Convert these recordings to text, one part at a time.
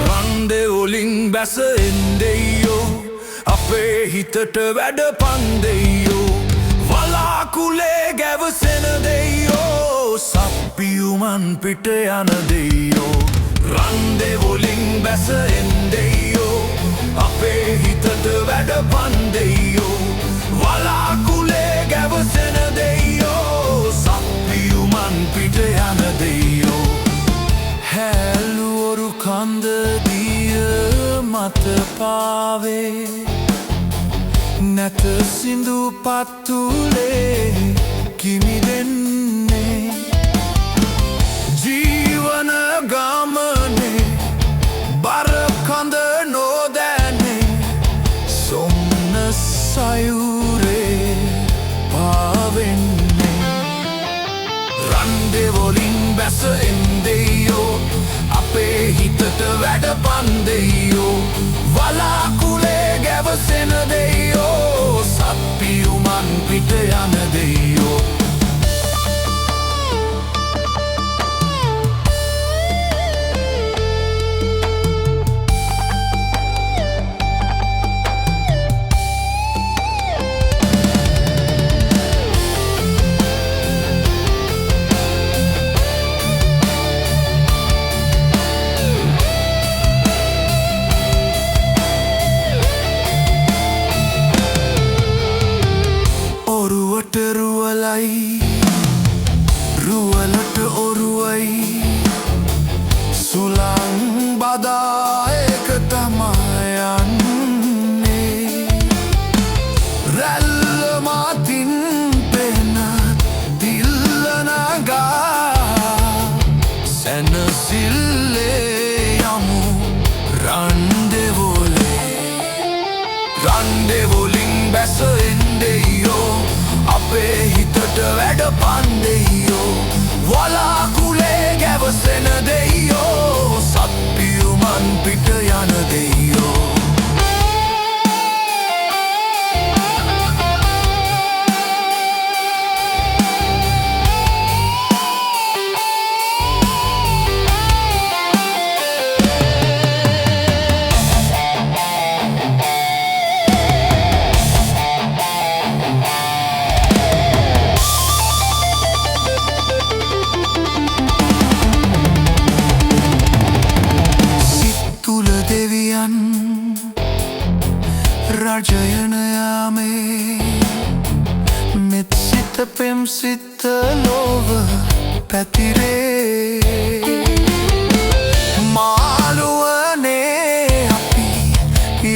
රන්දේ වලින් බැස එන්දෙයෝ අපේ හිතට වැඩ පන්දෙයෝ වලාකුලේ ගැවසෙන දෙයෝ සප්පියුමන් පිට යන දෙයෝ රන්දේ වලින් බැස එන්දෙයෝ අපේ හිතට වැඩ පන්දෙයෝ වලාකුලේ ගැවසෙන දෙයෝ සප්පියුමන් පිට යන දෙයෝ හැලුවරු කන්ද දිය මත පාවේ නැත සිඳු පත්තුලේ කිමිදෙන්නේ ජීවන ගමනේ බර කඳ නොදැනේ සොම්නස් සයුරේ පාවෙන්නේ රන්දේ වලින් බැස එන්දෙයෝ අපේ හිතට වැඩ පන්දෙයෝ වලාකුලේ ගැවසෙන දෙයෝ සප්පියුමන් පිට යන දෙයෝ රුවලට ඔරුවයි සුළං බදා එක තමයි යන්නේ රැල්ල මතින් පෙන දිල්ලනගා සැනසිල්ලේ යමු රන්දේ වලින් බැස එන්දෙයෝ අපේ හිතට වැඩ පන්දෙයෝ වලාකුලේ ගැවසෙන දෙයෝ සප්පියුමන් පිට යන දෙයෝ රජයන යාමේ මෙත් සිත පෙම් සිත ලොව පැතිරේ මාළුවනේ අපි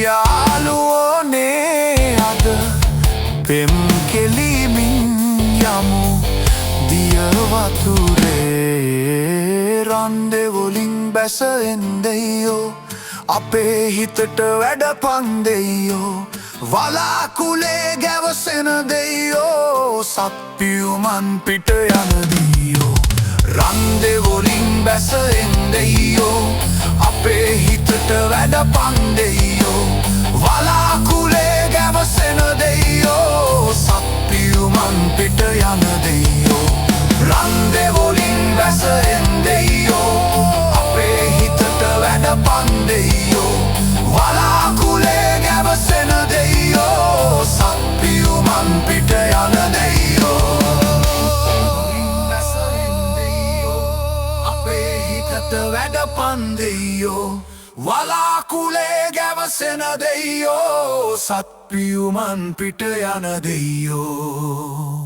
යාළුවනේ අද පෙම් කෙලිමින් යමු දිය වතුරේ රන්දේ වලින් බැස එන්දෙයෝ අපේ හිතට වැඩ පන්දෙයෝ වලාකුලේ ගැවසෙන දෙයෝ සප්පියුමන් පිට යන දෙයෝ රන්දේ වලින් බැස එන්දෙයෝ අපේ හිතට වැඩ පන්දෙයෝ වලාකුලේ ගැවසෙන දෙයෝ සප්පියුමන් පිට යන දෙයෝ රන්දේ වලින් බැස එන්දෙයෝ අපේ හිතට වැඩ පන්දෙයෝ වලාකුලේ ගැවසෙන දෙයෝ සප්පියුමන් පිට යන දෙයෝ අපේ හිතට වැඩ පන්දෙයෝ වලාකුලේ ගැවසෙන දෙයෝ සප්පියුමන් පිට යන දෙයෝ